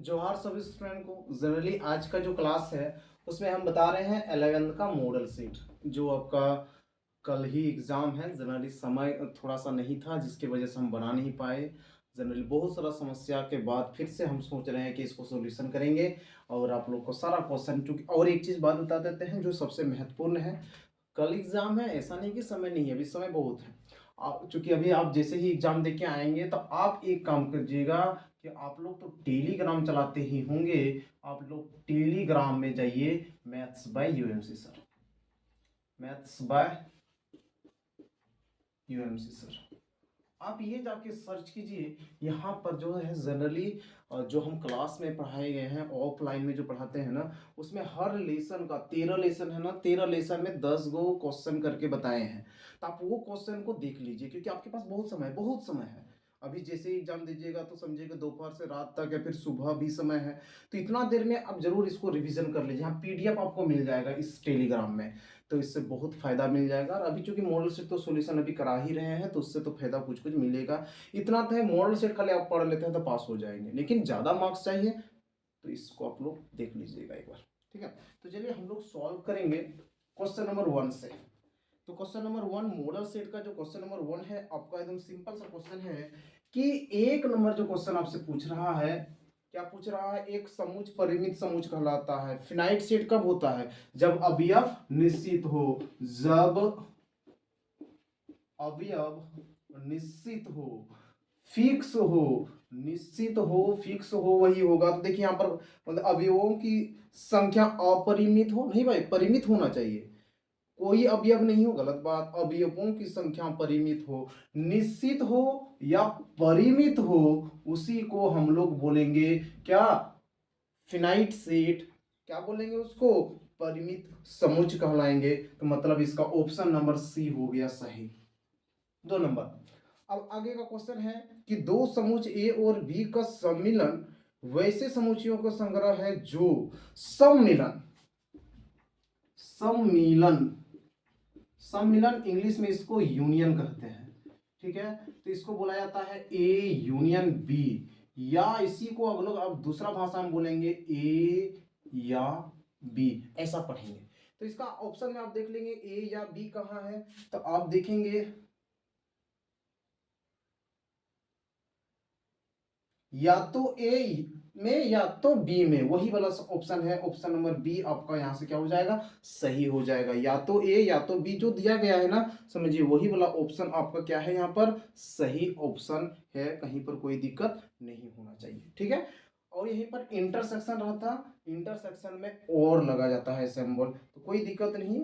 जोहार सभी स्टूडेंट को। जनरली आज का जो क्लास है उसमें हम बता रहे हैं 11th का मॉडल सेट, जो आपका कल ही एग्ज़ाम है। जनरली समय थोड़ा सा नहीं था जिसकी वजह से हम बना नहीं पाए। जनरली बहुत सारा समस्या के बाद फिर से हम सोच रहे हैं कि इसको सॉल्यूशन करेंगे और आप लोग को सारा क्वेश्चन, क्योंकि और एक चीज़ बात बता देते हैं जो सबसे महत्वपूर्ण है। कल एग्ज़ाम है, ऐसा नहीं कि समय नहीं है, अभी समय बहुत है। चूंकि अभी आप जैसे ही एग्ज़ाम दे के आएंगे तो आप एक काम कीजिएगा कि आप लोग तो टेलीग्राम चलाते ही होंगे। आप लोग टेलीग्राम में जाइए, maths by UMC sir, maths by UMC sir. आप ये जाके सर्च कीजिए। यहाँ पर जो है जनरली जो हम क्लास में पढ़ाए गए हैं, ऑफलाइन में जो पढ़ाते हैं ना, उसमें हर लेसन का 13 लेसन है ना, 13 लेसन में 10 गो क्वेश्चन करके बताए हैं। तो आप वो क्वेश्चन को देख लीजिए, क्योंकि आपके पास बहुत समय है। अभी जैसे ही एग्जाम दीजिएगा तो समझिएगा दोपहर से रात तक या फिर सुबह भी समय है। तो इतना देर में आप जरूर इसको रिवीजन कर लीजिए। हाँ, पीडीएफ आपको मिल जाएगा इस टेलीग्राम में, तो इससे बहुत फायदा मिल जाएगा। और अभी चूंकि मॉडल सेट तो सॉल्यूशन अभी करा ही रहे हैं, तो उससे तो फायदा कुछ कुछ मिलेगा। इतना तो है, मॉडल सेट खाली आप पढ़ लेते हैं तो पास हो जाएंगे, लेकिन ज़्यादा मार्क्स चाहिए तो इसको आप लोग देख लीजिएगा एक बार। ठीक है, तो चलिए हम लोग सॉल्व करेंगे क्वेश्चन नंबर 1 से। तो क्वेश्चन नंबर 1 मॉडल सेट का जो क्वेश्चन नंबर 1 है आपका, एकदम सिंपल सा क्वेश्चन है कि एक नंबर जो क्वेश्चन आपसे पूछ रहा है, क्या पूछ रहा है, एक समुच्चय परिमित समुच्चय कहलाता है। फिनाइट सेट कब होता है? जब अवयव निश्चित हो। जब अवयव निश्चित हो, फिक्स हो, निश्चित हो, फिक्स हो, वही होगा। तो देखिए यहाँ पर मतलब अवयवों की संख्या अपरिमित हो, नहीं भाई, परिमित होना चाहिए। कोई अवयव नहीं हो, गलत बात। अवयवों की संख्या परिमित हो, निश्चित हो या परिमित हो, उसी को हम लोग बोलेंगे क्या? Finite set. क्या बोलेंगे उसको? परिमित समुच्चय कहलाएंगे। तो मतलब इसका ऑप्शन नंबर सी हो गया सही। 2 नंबर। अब आगे का क्वेश्चन है कि दो समुच्चय ए और बी का सम्मिलन वैसे समुच्चयों का संग्रह है जो सम्मिलन सम्मिलन सम्मिलन इंग्लिश में इसको यूनियन कहते हैं। ठीक है, तो इसको बोला जाता है ए यूनियन बी, या इसी को अब लोग अब दूसरा भाषा में बोलेंगे ए या बी, ऐसा पढ़ेंगे। तो इसका ऑप्शन में आप देख लेंगे ए या बी कहाँ है, तो आप देखेंगे या तो ए में या तो बी में, वही वाला ऑप्शन है। ऑप्शन नंबर बी आपका यहां से क्या हो जाएगा? सही हो जाएगा। या तो ए या तो बी जो दिया गया है ना, समझिए वही वाला ऑप्शन आपका क्या है, यहाँ पर सही ऑप्शन है। कहीं पर कोई दिक्कत नहीं होना चाहिए। ठीक है, और यहीं पर इंटरसेक्शन रहता, इंटरसेक्शन में और लगा जाता है सिंबल, तो कोई दिक्कत नहीं,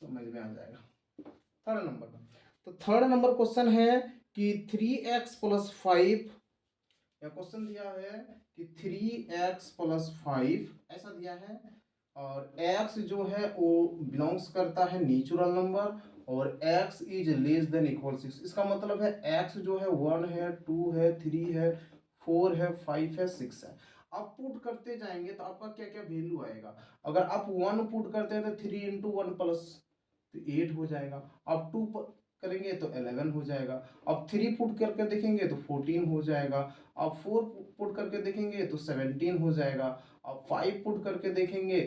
समझ में आ जाएगा। थर्ड नंबर का, तो थर्ड नंबर क्वेश्चन है कि 3x+5, या क्वेश्चन दिया है कि 3x+5 ऐसा दिया है, और x जो है वो बिलोंग्स करता है नेचुरल नंबर, और x is less than equal 6। इसका मतलब है x जो है 1 है, 2 है, 3 है, 4 है, 5 है, 6 है। आप पुट करते जाएंगे तो आपका क्या क्या वैल्यू आएगा। अगर आप 1 पुट करते हैं तो 3 इंटू 1 प्लस तो 8 हो जाएगा। आप 2 करेंगे तो 11 हो जाएगा। अब 3 पुट करके देखेंगे तो 14 हो जाएगा। अब 4 पुट करके देखेंगे तो 17 हो जाएगा। अब 5 पुट करके देखेंगे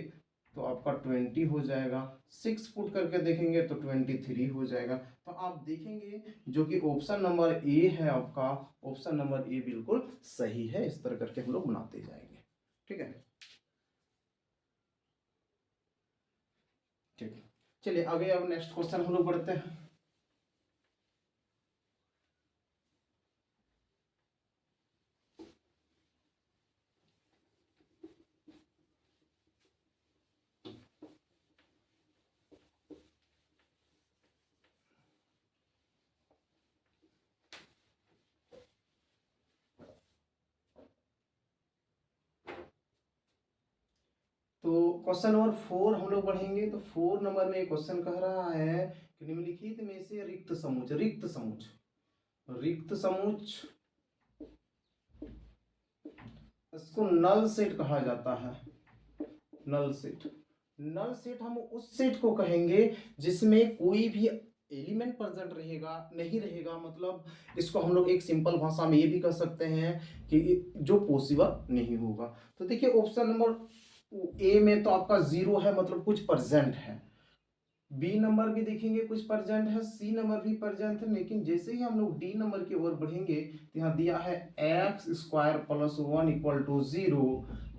तो आपका 20 हो जाएगा। 6 पुट करके देखेंगे तो 23 हो जाएगा। तो आप देखेंगे जो कि ऑप्शन नंबर ए है आपका, ऑप्शन नंबर ए बिल्कुल सही है। इस तरह करके हम लोग बनाते जाएंगे। ठीक है, ठीक है, चलिए आगे अब नेक्स्ट क्वेश्चन हम लोग बढ़ते हैं। तो क्वेश्चन नंबर 4 हम लोग पढ़ेंगे। तो 4 नंबर में क्वेश्चन कह रहा है कि निम्नलिखित में से रिक्त समुच्चय इसको नल सेट कहा जाता है। नल सेट हम उस सेट को कहेंगे जिसमें कोई भी एलिमेंट प्रेजेंट रहेगा नहीं रहेगा, मतलब इसको हम लोग एक सिंपल भाषा में ये भी कह सकते हैं कि जो पॉसिबल नहीं होगा। तो देखिए ऑप्शन नंबर ए में तो आपका जीरो है, मतलब कुछ प्रेजेंट है। बी नंबर भी देखेंगे कुछ प्रेजेंट है, सी नंबर भी प्रेजेंट है, लेकिन जैसे ही हम लोग डी नंबर की ओर बढ़ेंगे तो यहाँ दिया है x square plus one equal to zero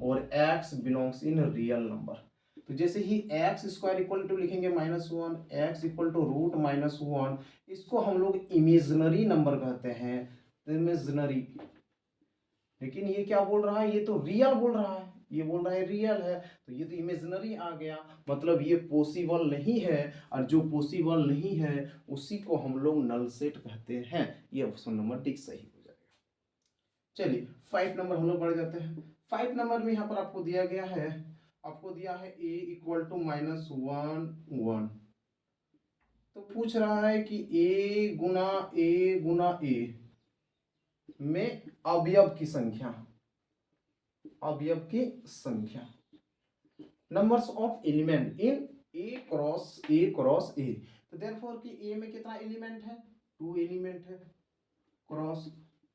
और x belongs in real number. तो जैसे ही एक्स स्क्वायर इक्वल टू लिखेंगे minus one, x equal to root minus one, इसको हम लोग इमेजनरी नंबर कहते हैं, इमेजनरी। लेकिन ये क्या बोल रहा है, ये तो रियल बोल रहा है, ये बोल रहा है रियल है, तो ये तो इमेजिनरी आ गया, मतलब ये पॉसिबल नहीं है, और जो पॉसिबल नहीं है उसी को हम लोग नल सेट कहते हैं। ये ऑप्शन नंबर डी सही हो जाएगा। चलिए 5 नंबर हम लोग बढ़ जाते हैं। 5 नंबर में यहाँ पर आपको दिया गया है, आपको दिया है a equal to minus one one. तो पूछ रहा है कि a गुना a में अवयव की संख्या, अवयव की संख्या, numbers of element in A cross ए। तो देयरफॉर कि ए में कितना एलिमेंट है, 2 एलिमेंट है, क्रॉस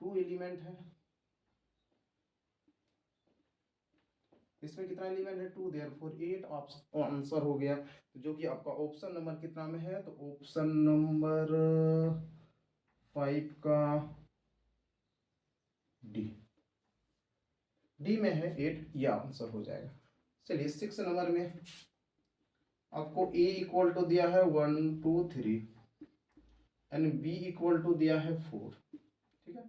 2 एलिमेंट है, इसमें कितना एलिमेंट है 2, देयरफॉर 8 आंसर हो गया। तो जो कि आपका ऑप्शन नंबर कितना में है, तो ऑप्शन नंबर 5 का डी, डी में है 8, यह आंसर हो जाएगा। चलिए 6 नंबर में आपको a इक्वल टू दिया है 1 2 3 एंड b इक्वल टू दिया है 4, ठीक है।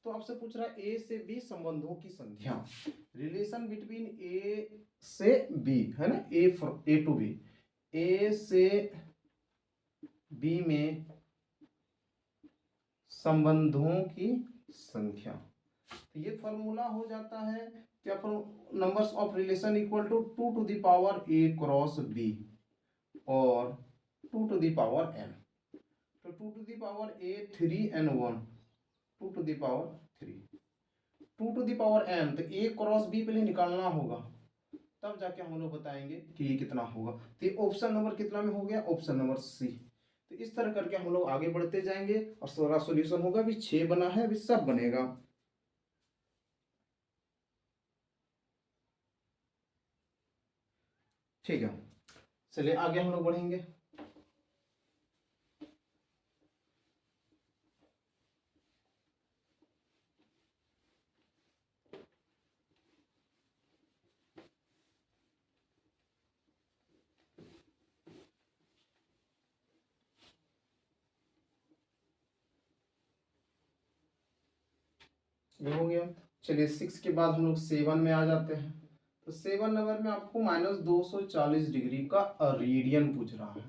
तो आपसे पूछ रहा है a से b संबंधों की संख्या, रिलेशन बिटवीन a से b है ना, a टू b, a से b में संबंधों की संख्या। तो ये फॉर्मूला हो जाता है क्या, numbers of relation equal to 2 to the power a cross b और 2 टू द पावर n। तो 2 to the power a 3 and 1, 2 to the power 3, 2 to the power n, तो a क्रॉस b पहले निकालना होगा, तब जाके हम लोग बताएंगे कि ये कितना होगा। तो ये ऑप्शन नंबर कितना में हो गया, ऑप्शन नंबर सी। तो इस तरह करके हम लोग आगे बढ़ते जाएंगे और सारा सॉल्यूशन होगा। अभी 6 बना है, अभी सब बनेगा। ठीक है, चलिए आगे हम लोग बढ़ेंगे। हो गया। चलिए 6 के बाद हम लोग 7 में आ जाते हैं। तो 7 नंबर में आपको माइनस 240 डिग्री का रेडियन पूछ रहा है।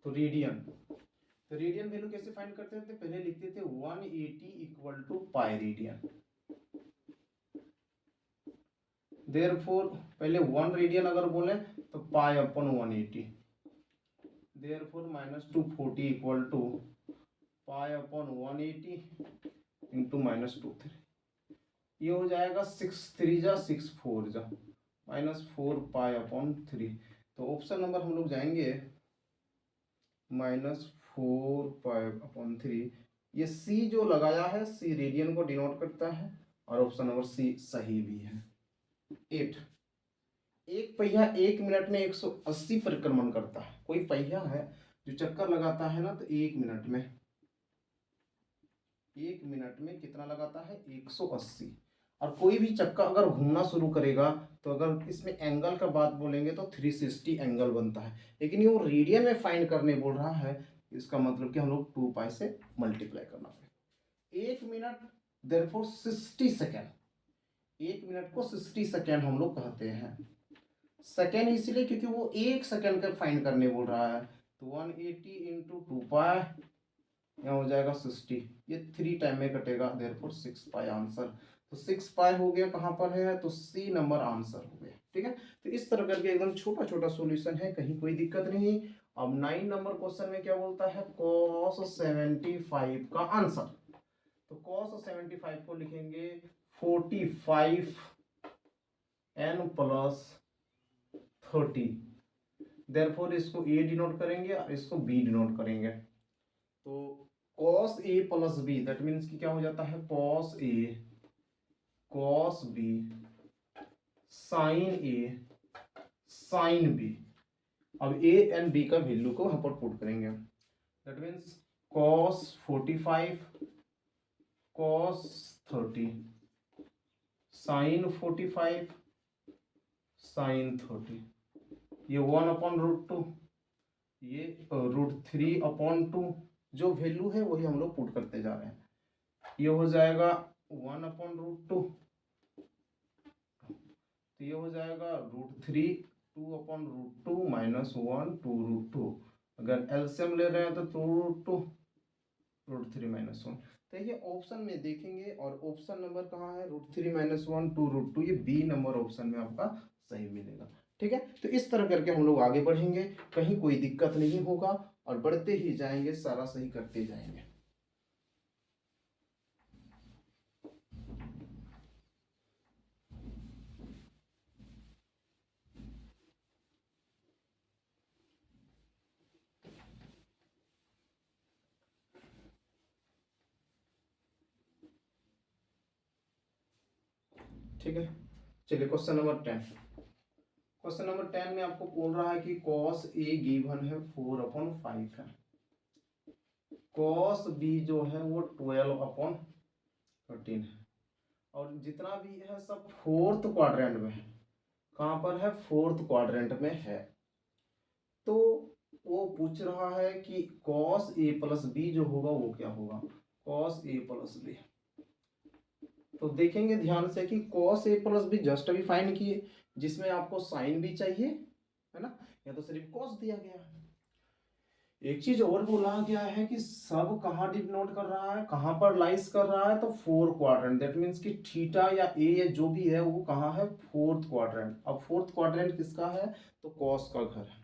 तो रेडियन, तो रेडियन वैल्यू कैसे फाइंड करते थे, पहले लिखते थे 180 equal to pi radian. Therefore पहले 1 रेडियन अगर बोले तो pi upon 180, therefore minus 240 equal to pi upon 180 into minus 2 ये हो जाएगा 6 3 जा 6 4 जा माइनस 4 पाई अपॉन 3। तो ऑप्शन नंबर हम लोग जाएंगे माइनस 4 पाई अपॉन 3। ये सी जो लगाया है, सी रेडियन को डिनोट करता है और ऑप्शन नंबर सी सही भी है। 8, एक पहिया 1 मिनट में 180 परिक्रमण करता है। कोई पहिया है जो चक्कर लगाता है ना, तो 1 मिनट में, 1 मिनट में कितना लगाता है 180। और कोई भी चक्का अगर घूमना शुरू करेगा तो अगर इसमें एंगल का बात बोलेंगे तो 360 एंगल बनता है, लेकिन ये वो रेडियन में फाइंड करने बोल रहा है, इसका मतलब कि हम लोग 2 पाई से मल्टीप्लाई करना पड़ेगा। 1 मिनट देयरफॉर 60 सेकेंड, 1 मिनट को 60 सेकेंड हम लोग कहते हैं। सेकेंड इसलिए क्योंकि वो 1 सेकेंड का फाइंड करने बोल रहा है। तो 180 इंटू 2 पाई, यहाँ हो जाएगा 60, ये 3 टाइम में कटेगा, देयरफॉर 6 पाई आंसर। तो 6 पाई हो गया, कहाँ पर है, तो सी नंबर आंसर हो गया। ठीक है, तो इस तरह करके एकदम छोटा छोटा सॉल्यूशन है, कहीं कोई दिक्कत नहीं। अब 9 नंबर क्वेश्चन में क्या बोलता है, cos 75 का आंसर। तो cos 75 को लिखेंगे 45 n प्लस 30 देयरफॉर इसको ए डिनोट करेंगे और इसको बी डिनोट करेंगे। तो cos a plus B that means कि क्या हो जाता है cos a cos b sin a sin b। अब a एंड b का वैल्यू को यहाँ पर पुट करेंगे। That means cos 45 cos 30 sin 45 sin 30, ये 1/√2, ये √3/2। जो वैल्यू है वही हम लोग पुट करते जा रहे हैं। ये हो जाएगा 1/√2, तो ये हो जाएगा √3 2/√2 -1 2√2। अगर एलसीएम ले रहे हैं तो 2√2 √3 -1। तो ये ऑप्शन में देखेंगे और ऑप्शन नंबर कहाँ है √3 -1 2√2, ये बी नंबर ऑप्शन में आपका सही मिलेगा। ठीक है, तो इस तरह करके हम लोग आगे बढ़ेंगे, कहीं कोई दिक्कत नहीं होगा और बढ़ते ही जाएंगे, सारा सही करते जाएंगे। ठीक है, चलिए क्वेश्चन नंबर 10। क्वेश्चन नंबर 10 में आपको बोल रहा है कि cos a गिवन है 4/5 है, cos b जो है वो 12/13 है, और जितना भी है सब फोर्थ क्वाड्रेंट में है। कहाँ पर है फोर्थ क्वाड्रेंट में है। तो वो पूछ रहा है कि cos a प्लस बी जो होगा वो क्या होगा, cos a प्लस बी। तो देखेंगे ध्यान से कि cos a plus be just अभी फाइंड किए, जिसमें आपको साइन भी चाहिए है ना, या तो सिर्फ cos दिया गया है। एक चीज और बोला गया है कि सब कहाँ डिनोट कर रहा है, कहाँ पर लाइस कर रहा है, तो फोर क्वाड्रेंट। दैट मीन्स कि थीटा या ए या जो भी है वो कहाँ है फोर्थ क्वाड्रेंट। अब फोर्थ क्वाड्रेंट किसका है, तो कॉस का घर है।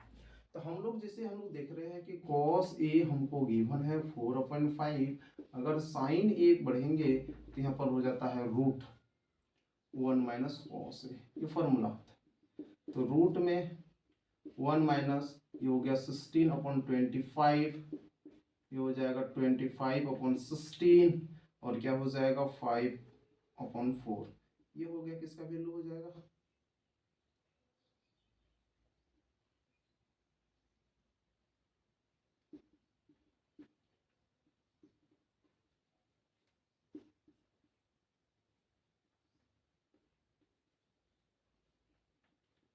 तो हम लोग जैसे हम लोग देख रहे हैं कि कॉस ए हमको गिवन है 4/5, अगर साइन ए बढ़ेंगे तो यहाँ पर हो जाता है √1 - cos ए, ये फॉर्मूला होता है। तो रूट में 1 माइनस, ये हो गया 16/25, ये हो जाएगा 25/16, और क्या हो जाएगा 5/4। ये हो गया किसका वैल्यू हो जाएगा,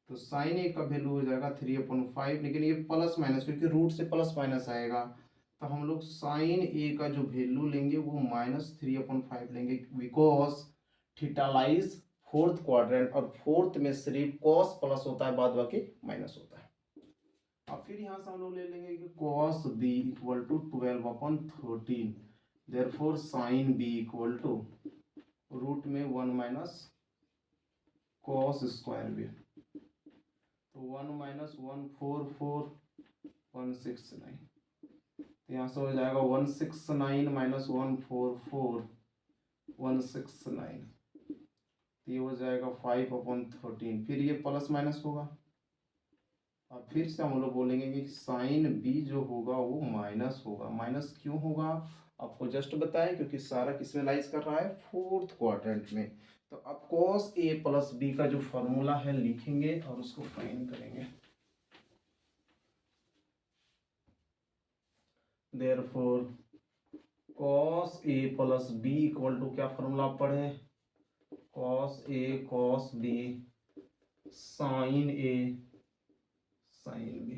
तो साइन ए का वैल्यू हो जाएगा 3/5, लेकिन ये प्लस माइनस क्योंकि रूट से प्लस माइनस आएगा, तो हम लोग साइन ए का जो वैल्यू लेंगे वो -3/5 लेंगे, because theta lies fourth quadrant, और फोर्थ में सिर्फ कॉस प्लस होता है, बाद बाकी माइनस होता है। अब फिर यहाँ से हम लोग ले लेंगे कि cos b equal to 12/13, therefore sine b equal to root में 1 माइनस cos स्क्वायर b, तो 1 - 144 169, तो यहाँ से हो जाएगा 169 - 144 169, तो ये हो जाएगा 5/13। फिर ये प्लस माइनस होगा, अब फिर से हम लोग बोलेंगे कि साइन बी जो होगा वो माइनस होगा। माइनस क्यों होगा आपको जस्ट बताएं, क्योंकि सारा किसमें लाइज कर रहा है फोर्थ क्वाड्रेंट में। तो अब cos a प्लस बी का जो फॉर्मूला है लिखेंगे और उसको फाइंड करेंगे। Therefore cos a plus B equal to क्या फॉर्मूला पढ़े, cos a cos b sin a sin b।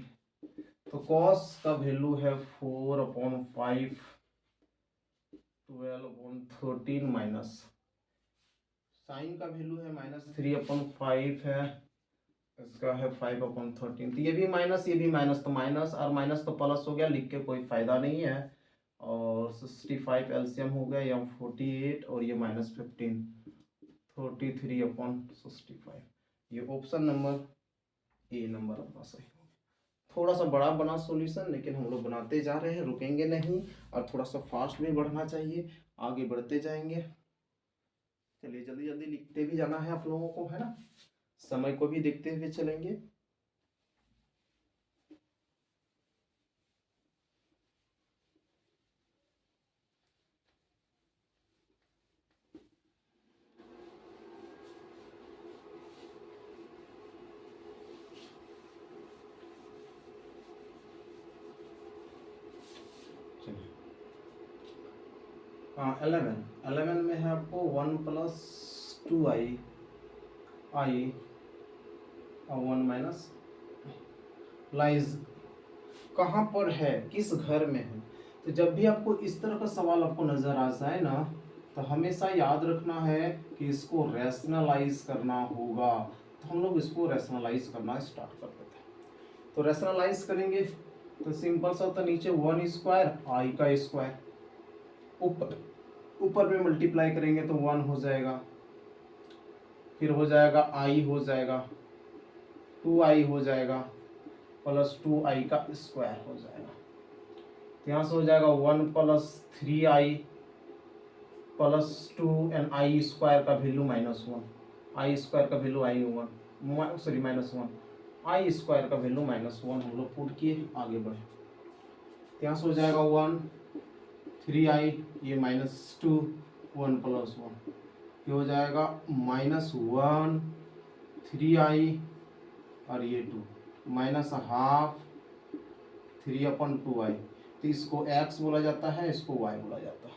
तो cos का वैल्यू है 4/5 12/13 माइनस, साइन का वैल्यू है -3/5 है, इसका है 5/13। तो ये भी माइनस ये भी माइनस, तो माइनस और माइनस तो प्लस हो गया, लिख के कोई फायदा नहीं है। और 65 एलसीएम हो गया, या 48 और ये -15 33/65। ये ऑप्शन नंबर ए नंबर अपना सही हो गया। थोड़ा सा बड़ा बना सॉल्यूशन, लेकिन हम लोग बनाते जा रहे हैं, रुकेंगे नहीं, और थोड़ा सा फास्ट भी बढ़ना चाहिए, आगे बढ़ते जाएंगे। चलिए जल्दी जल्दी लिखते भी जाना है आप लोगों को, है ना, समय को भी देखते हुए चलेंगे। हाँ 11 में है आपको 1+2i आई और 1 माइनस लाइज कहाँ पर है, किस घर में है। तो जब भी आपको इस तरह का सवाल आपको नजर आ जाए ना, तो हमेशा याद रखना है कि इसको रैशनलाइज करना होगा। तो हम लोग इसको रैशनलाइज करना स्टार्ट कर देते हैं। तो रैशनलाइज करेंगे तो सिंपल सा होता है, नीचे 1² आई का स्क्वायर, ऊपर ऊपर में मल्टीप्लाई करेंगे तो 1 हो जाएगा, फिर हो जाएगा आई हो जाएगा, 2i हो जाएगा, +2i का स्क्वायर हो जाएगा। तो यहाँ से हो जाएगा 1+3i +2 एंड आई स्क्वायर का वैल्यू -1, आई स्क्वायर का वैल्यू -1, आई स्क्वायर का वैल्यू -1 हम लोग पुट किए, आगे बढ़े। तो यहाँ से हो जाएगा 1 3i, ये -2 1+1, ये हो जाएगा -1 3i और ये 2 -12 3/2i। तो इसको x बोला जाता है, इसको y बोला जाता है।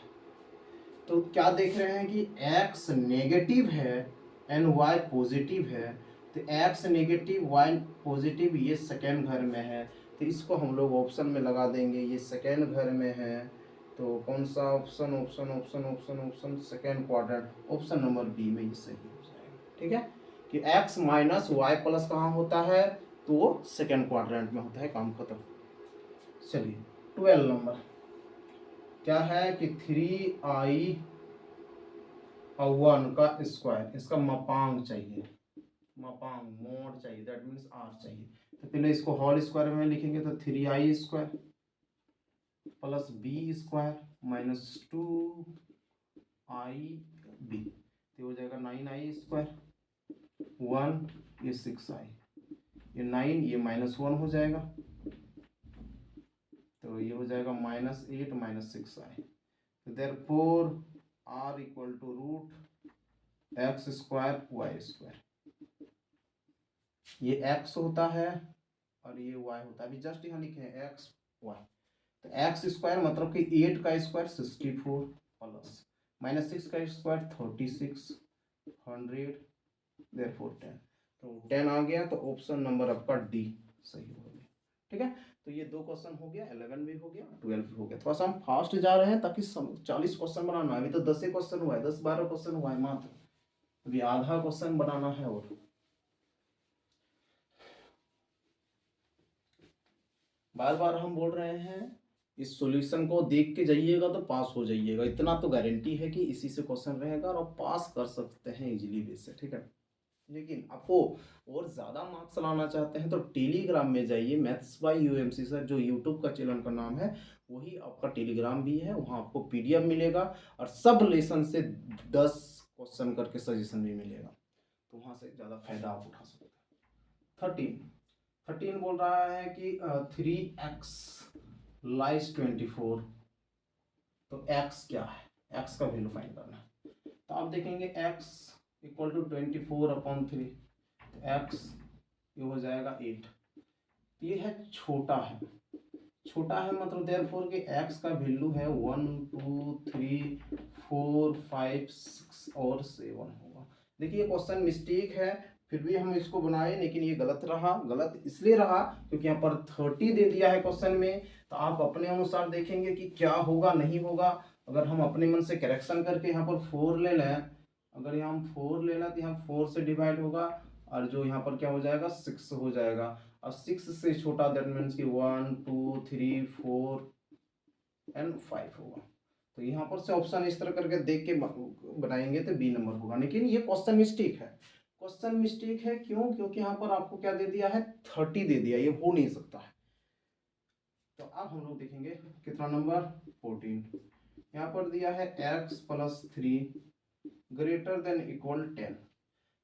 तो क्या देख रहे हैं कि x नेगेटिव है एंड y पॉजिटिव है। तो x नेगेटिव y पॉजिटिव ये सेकेंड घर में है, तो इसको हम लोग ऑप्शन में लगा देंगे, ये सेकेंड घर में है। तो कौन सा option, option option option option second quadrant, option number B में ये सही हो जाएगा। ठीक है कि x माइनस वाई प्लस कहाँ होता है, तो वो सेकेंड क्वाड्रेंट में होता है, काम खत्म। चलिए 12 नंबर क्या है कि 3i और 1 का स्क्वायर, इसका मापांक चाहिए, मापांक मोड चाहिए, दैट मीन्स r चाहिए। तो पहले इसको होल स्क्वायर में लिखेंगे तो 3i square plus b square -2ib, तो हो जाएगा 9i स्क्वायर, 1 ये 6i, ये 9 ये -1 हो जाएगा, तो ये हो जाएगा -8 -6i। तो therefore r equal to √x square y square, ये x होता है और ये y होता है। अभी जस्ट यहाँ लिखे हैं x y, तो x स्क्वायर मतलब कि 8 का स्क्वायर 64 प्लस -6 का स्क्वायर 36 100 देयरफॉर 10, तो 10 आ गया। तो ऑप्शन नंबर आपका डी सही हो गया। ठीक है, तो ये 2 क्वेश्चन हो गया, 11 भी हो गया, 12 भी हो गया। थोड़ा सा हम फास्ट जा रहे हैं ताकि 40 क्वेश्चन बनाना है। अभी तो 10 क्वेश्चन हुआ है, 10-12 क्वेश्चन हुआ है मात्र, अभी आधा क्वेश्चन बनाना है। और बार बार हम बोल रहे हैं इस सॉल्यूशन को देख के जाइएगा तो पास हो जाइएगा, इतना तो गारंटी है कि इसी से क्वेश्चन रहेगा और आप पास कर सकते हैं इजीली बेस से। ठीक है, लेकिन आपको और ज़्यादा मार्क्स लाना चाहते हैं तो टेलीग्राम में जाइए, मैथ्स बाय यूएमसी सर, जो यूट्यूब का चैनल का नाम है वही आपका टेलीग्राम भी है, वहाँ आपको पीडीएफ मिलेगा और सब लेसन से 10 क्वेश्चन करके सजेशन भी मिलेगा, तो वहाँ से ज़्यादा फायदा आप उठा सकते हैं। 13 बोल रहा है कि 3x लाइज 24, तो x क्या है, x का वैल्यू फाइंड करना है। तो आप देखेंगे x इक्वल टू 24/3, x ये हो जाएगा 8, ये है छोटा है, छोटा है मतलब देयरफॉर कि x का वैल्यू है 1 2 3 4 5 6 और 7 होगा। देखिए क्वेश्चन मिस्टेक है, फिर भी हम इसको बनाए, लेकिन ये गलत रहा। गलत इसलिए रहा क्योंकि यहाँ पर 30 दे दिया है क्वेश्चन में, तो आप अपने अनुसार देखेंगे कि क्या होगा नहीं होगा। अगर हम अपने मन से करेक्शन करके यहाँ पर 4 ले लें, अगर यहाँ हम 4 ले लें तो यहाँ 4 से डिवाइड होगा और जो यहाँ पर क्या हो जाएगा 6 हो जाएगा, और 6 से छोटा दैट मीन्स कि 1 2 3 4 एंड 5 होगा। तो यहाँ पर से ऑप्शन इस तरह करके देख के बनाएंगे तो बी नंबर होगा। लेकिन ये क्वेश्चन मिस्टेक है, क्वेश्चन मिस्टेक है क्यों, क्योंकि यहाँ पर आपको क्या दे दिया है 30 दे दिया, ये हो नहीं सकता है। तो अब हम लोग देखेंगे कितना नंबर 14, यहाँ पर दिया है x + 3 ग्रेटर देन इक्वल 10।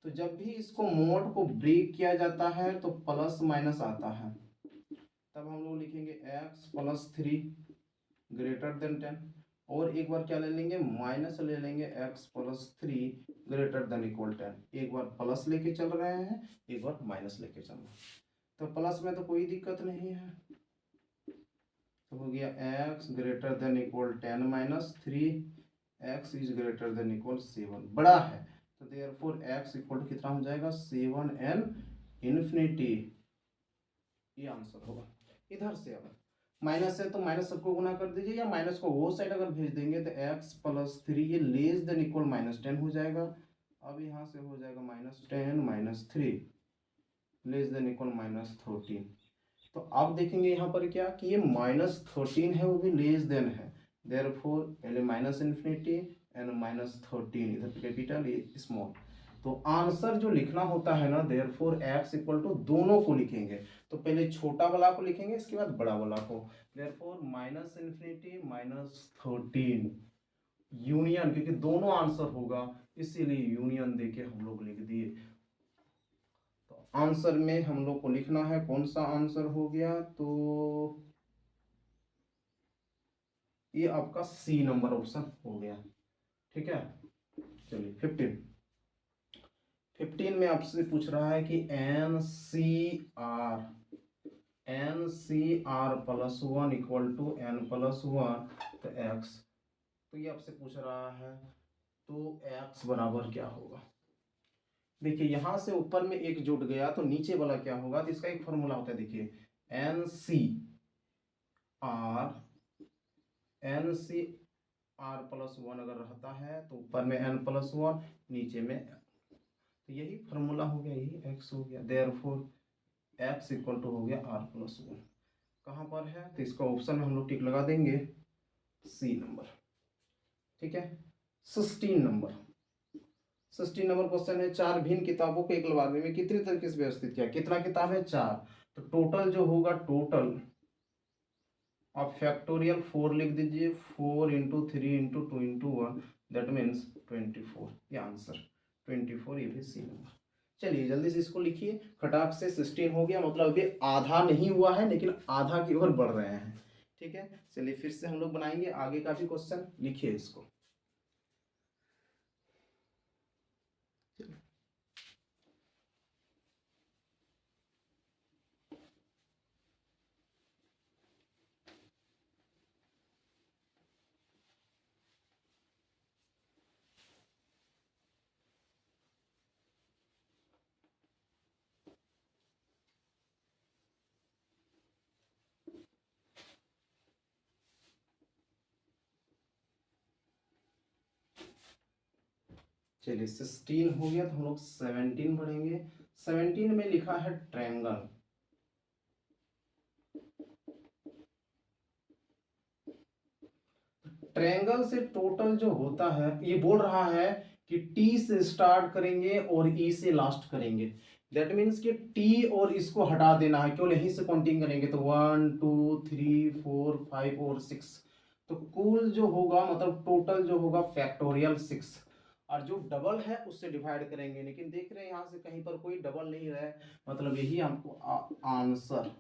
तो जब भी इसको मोड को ब्रेक किया जाता है तो प्लस माइनस आता है, तब हम लोग लिखेंगे x + 3 ग्रेटर देन 10, और एक बार क्या ले लेंगे माइनस ले लेंगे x + 3 ग्रेटर देन इक्वल 10। एक बार प्लस लेके चल रहे हैं, एक बार माइनस लेके चल रहे हैं, तो प्लस में तो कोई दिक्कत नहीं है, तो हो गया x greater than equal 10 - 3 x is greater than equal 7 बड़ा है, तो देयरफॉर x इक्वल टू कितना हो जाएगा 7n इन्फिनिटी, ये आंसर होगा। इधर से अब माइनस है तो माइनस सबको गुना कर दीजिए, या माइनस को वो साइड अगर भेज देंगे तो x प्लस 3 ये लेस देन इक्वल -10 हो जाएगा। अब यहाँ से हो जाएगा -10 -3 लेस देन इक्वल -13। तो आप देखेंगे यहाँ पर क्या कि ये -13 है, वो भी लेस देन है, देयरफॉर पहले माइनस इन्फिनिटी एंड -13, इधर कैपिटल ये स्मॉल। तो आंसर जो लिखना होता है ना, देयरफॉर x इक्वल टू दोनों को लिखेंगे, तो पहले छोटा वाला को लिखेंगे, इसके बाद बड़ा वाला को, देयरफॉर माइनस इन्फिनिटी -13 यूनियन, क्योंकि दोनों आंसर होगा इसीलिए यूनियन देके हम लोग लिख दिए। तो आंसर में हम लोग को लिखना है, कौन सा आंसर हो गया, तो ये आपका सी नंबर ऑप्शन हो गया। ठीक है, चलिए 15 में आपसे पूछ रहा है कि NCR +1 इक्वल टू n+1, तो x, तो ये आपसे पूछ रहा है, तो x बराबर क्या होगा। देखिए यहाँ से ऊपर में एक जुड़ गया तो नीचे वाला क्या होगा, तो इसका एक फॉर्मूला होता है, देखिए NCR+1 अगर रहता है तो ऊपर में n+1, नीचे में, तो यही फॉर्मूला हो गया, यही x हो गया, देयरफॉर x इक्वल टू हो गया R+1। कहाँ पर है, तो इसका ऑप्शन में हम लोग टिक लगा देंगे, सी नंबर। ठीक है, 16 नंबर क्वेश्चन है, 4 भिन्न किताबों को एक लिफाफे में कितनी तरीके से व्यवस्थित किया। कितना किताब है, 4, तो टोटल जो होगा, टोटल आप फैक्टोरियल 4 लिख दीजिए, 4 × 3 × 2 × 1, दैट मीन्स 24, ये आंसर 24, ये भी सी नंबर। चलिए जल्दी से इसको लिखिए, खटाक से 16 हो गया, मतलब अभी आधा नहीं हुआ है लेकिन आधा की ओर बढ़ रहे हैं। ठीक है, चलिए फिर से हम लोग बनाएंगे आगे का भी क्वेश्चन, लिखिए इसको। चलिए 16 हो गया, तो हम लोग 17 पढ़ेंगे। 17 में लिखा है ट्रायंगल। ट्रायंगल से टोटल जो होता है, ये बोल रहा है कि टी से स्टार्ट करेंगे और ई से लास्ट करेंगे, दैट मीन्स कि टी और इसको हटा देना है, क्यों यहीं से काउंटिंग करेंगे, तो 1 2 3 4 5 और 6, तो कुल जो होगा, मतलब टोटल जो होगा फैक्टोरियल 6, और जो डबल है उससे डिवाइड करेंगे, लेकिन देख रहे हैं यहाँ से कहीं पर कोई डबल नहीं रहा है, मतलब यही हमको आंसर,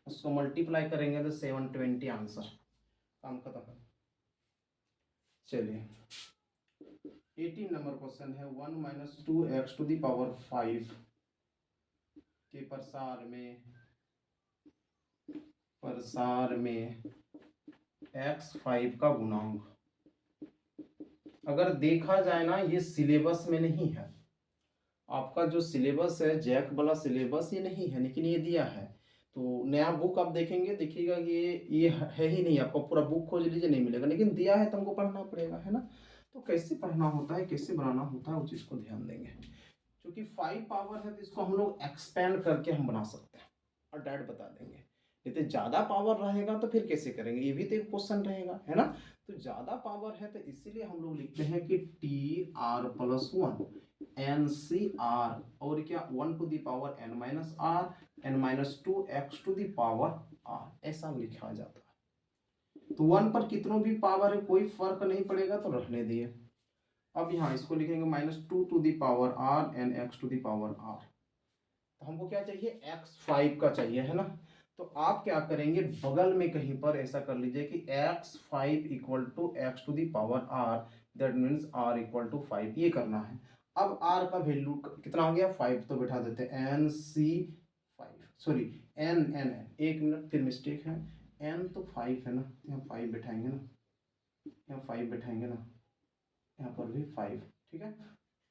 उसको मल्टीप्लाई करेंगे तो 720 आंसर, काम खत्म। चलिए 18 नंबर क्वेश्चन है, 1 - 2x⁵ के प्रसार में x5 का गुणांक। अगर देखा जाए ना, ये सिलेबस में नहीं है, आपका जो सिलेबस है जैक वाला सिलेबस ये नहीं है, लेकिन ये दिया है, तो नया बुक आप देखेंगे, देखिएगा ये है ही नहीं, आपको पूरा बुक खोज लीजिए नहीं मिलेगा, लेकिन दिया है तो हमको पढ़ना पड़ेगा, है ना। तो कैसे पढ़ना होता है, कैसे बनाना होता है, उस चीज़ को ध्यान देंगे। क्योंकि 5 पावर है तो इसको हम लोग एक्सपेंड करके हम बना सकते हैं और डायरेक्ट बता देंगे। नहीं तो ज़्यादा पावर रहेगा तो फिर कैसे करेंगे, ये भी तो एक क्वेश्चन रहेगा, है ना। तो ज़्यादा पावर है तो इसीलिए हम लोग लिखते हैं कि TR+1 NCR, और क्या 1⁻n - r n - 2x⁻r, ऐसा लिखा जाता है। तो 1 पर कितनों भी पावर है कोई फर्क नहीं पड़ेगा, तो रहने दिए। अब यहाँ इसको लिखेंगे -2⁻r n x⁻r। तो हमको क्या चाहिए, x5 का चाहिए, है ना। तो आप क्या करेंगे, बगल में कहीं पर ऐसा कर लीजिए कि x5 = x⁻r, that means r = 5, ये करना है। अब r का वैल्यू कितना हो गया, 5, तो बैठा देते हैं NC5, सॉरी n, एक मिनट फिर मिस्टेक है, n तो 5 है ना, यहाँ 5 बैठाएंगे ना, यहाँ 5 बैठाएंगे ना, यहाँ पर भी 5, ठीक है।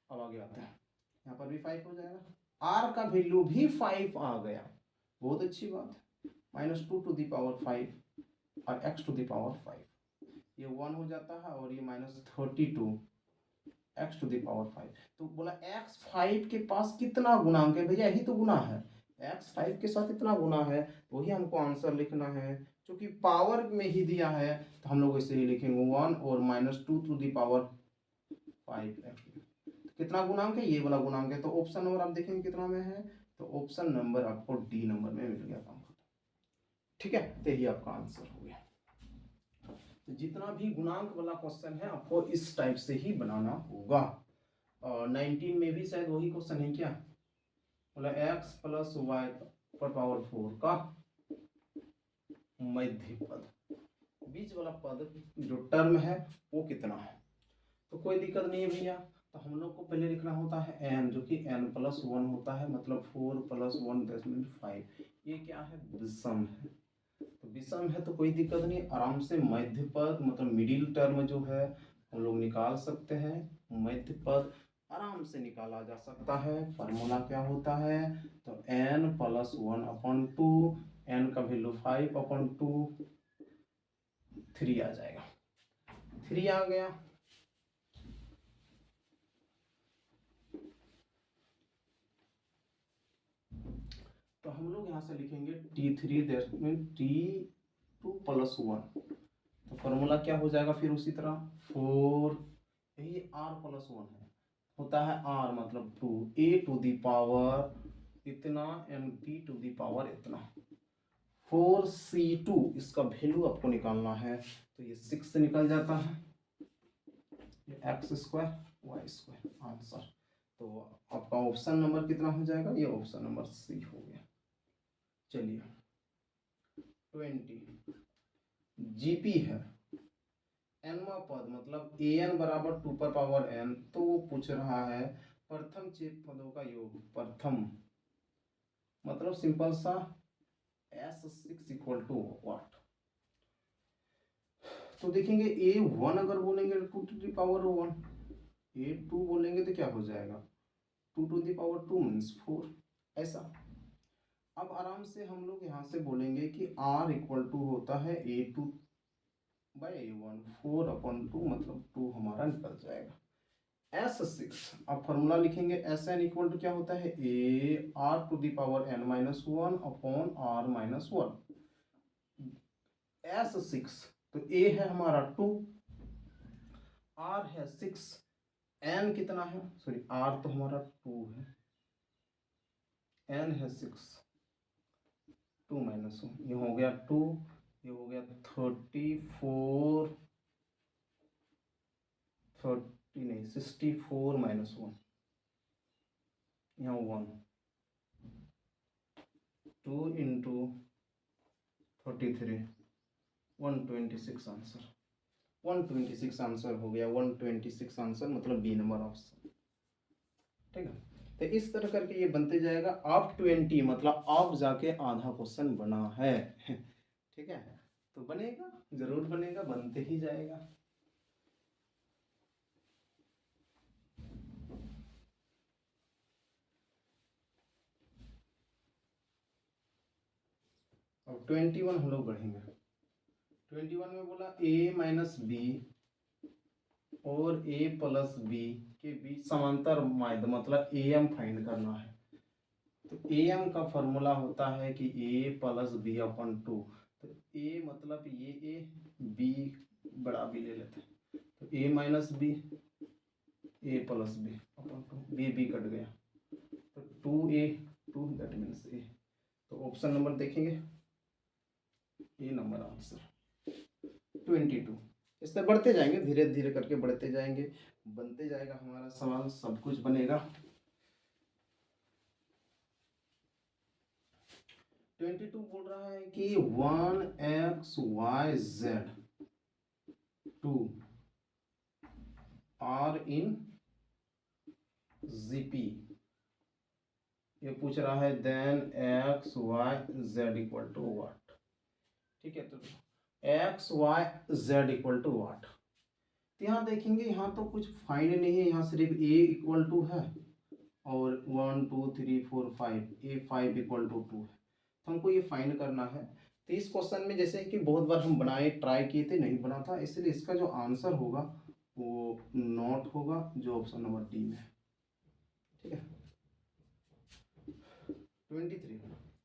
अब आगे आते हैं, यहाँ पर भी 5 हो जाएगा, आर का वैल्यू भी 5 आ गया, बहुत अच्छी बात है। -2 to the power 5 और x⁵ ये 1 हो जाता है, और ये -32 x⁵ तो बोला x5 के पास कितना गुणांक है भैया, यही तो गुना है, x5 के साथ इतना गुना है, तो वही हमको आंसर लिखना है। क्योंकि पावर में ही दिया है तो हम लोग ऐसे ही लिखेंगे 1 और -2 to the power 5x। कितना गुणांक है, ये वाला गुणांक है, तो ऑप्शन नंबर आप देखेंगे कितना में है, तो ऑप्शन नंबर आपको डी नंबर में मिल गया काम, ठीक है। तो यही आपका आंसर हो गया। तो जितना भी गुणांक वाला क्वेश्चन है आपको इस टाइप से ही बनाना होगा। और 19 में भी शायद वही क्वेश्चन है क्या, बोला x + y⁴ का मध्य पद, बीच वाला पद जो टर्म है वो कितना है। तो कोई दिक्कत नहीं है भैया, तो हम लोग को पहले लिखना होता है n, जो कि n+1 होता है, मतलब 4 + 1 = 5। ये क्या है, विषम है, तो विषम है तो कोई दिक्कत नहीं, आराम से मध्य पद मतलब मिडिल टर्म जो है हम लोग निकाल सकते हैं। मध्य पद आराम से निकाला जा सकता है। फार्मूला क्या होता है, तो n+1/2, n का वैल्यू 5/2, 3 आ जाएगा, 3 आ गया। तो हम लोग यहाँ से लिखेंगे t3 t2 + 1, तो फॉर्मूला क्या हो जाएगा फिर उसी तरह 4, यही r+1 है, होता है r मतलब 2, a⁴ इतना m p⁴ इतना, 4c2 इसका वैल्यू आपको निकालना है, तो ये 6 से निकल जाता है, ये x² y² आंसर। तो आपका ऑप्शन नंबर कितना हो जाएगा, ये ऑप्शन नंबर सी हो गया। चलिए 20 जीपी है, nवा पद मतलब an = 2/n, तो वो पूछ रहा है प्रथम छेद पदों का योग, प्रथम मतलब सिंपल सा S6 = व्हाट। तो देखेंगे a1 अगर बोलेंगे तो 2 to the power 1, a2 बोलेंगे तो क्या हो जाएगा 2 to the power 2 मीन्स 4, ऐसा। अब आराम से हम लोग यहाँ से बोलेंगे कि r = होता है a2/a1, 4/2 मतलब 2 हमारा निकल जाएगा। S6 अब फॉर्मूला लिखेंगे, Sn = क्या होता है a r⁴ S6, तो a है हमारा 2, r है 6, n कितना है, सॉरी r तो हमारा 2 है, n है 6, 2 - 1, ये हो गया 2, ये हो गया 34, 30 नहीं 64 - 1, यहाँ 1, 2 × 33 126 आंसर, 126 आंसर हो गया, 126 आंसर मतलब बी नंबर ऑप्शन, ठीक है। तो इस तरह करके ये बनते जाएगा। आप 20 मतलब आप जाके आधा क्वेश्चन बना है ठीक है, तो बनेगा, जरूर बनेगा, बनते ही जाएगा। अब 21 हम लोग बढ़ेंगे। 21 में बोला a - b और a + b के बीच समांतर माध्य मतलब am फाइंड करना है। तो am का फॉर्मूला होता है कि a + b/2, तो a मतलब ये a, b बड़ा b ले लेते हैं, तो a - b, a + b/2, b cut गया, तो 2a 2 दैट मीन्स a। तो ऑप्शन नंबर देखेंगे, ये नंबर आंसर 22। इस तरह बढ़ते जाएंगे, धीरे धीरे करके बढ़ते जाएंगे, बनते जाएगा हमारा सवाल, सब कुछ बनेगा। 22 बोल रहा है कि 1x, y, z 2 are in GP, ये पूछ रहा है then x, y, z = what, ठीक है। तो x, y, z = व्हाट, तो यहाँ देखेंगे, यहाँ तो कुछ फाइंड नहीं है, यहाँ सिर्फ a इक्वल टू है और 1 2 3 4 5 a 5 इक्वल टू 2 है, तो हमको ये फाइंड करना है। तो इस क्वेश्चन में जैसे कि बहुत बार हम बनाए ट्राई किए थे, नहीं बना था, इसलिए इसका जो आंसर होगा वो नॉट होगा, जो ऑप्शन नंबर डी में है। ठीक है। 23,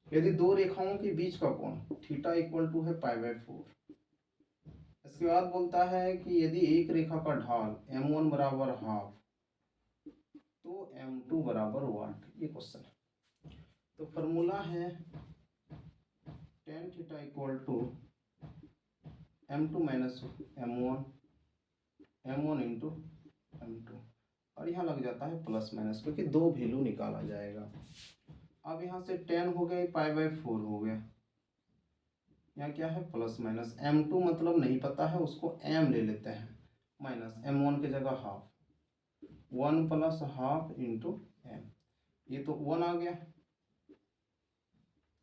यदि दो रेखाओं के बीच का कोण थीटा इक्वल टू है π/4। इसके बाद बोलता है कि यदि एक रेखा का ढाल m1 बराबर हाफ तो m2 बराबर 1। ये क्वेश्चन है। तो फॉर्मूला है tan theta equal to m2 minus m1 into m2, और यहाँ लग जाता है प्लस माइनस, क्योंकि दो वैल्यू निकाला जाएगा। अब यहाँ से 10 हो गया, π/4 हो गया, यहाँ क्या है प्लस माइनस, m2 मतलब नहीं पता है, उसको m ले लेते हैं, माइनस m1 की जगह half, 1 plus half into m, ये तो 1 आ गया,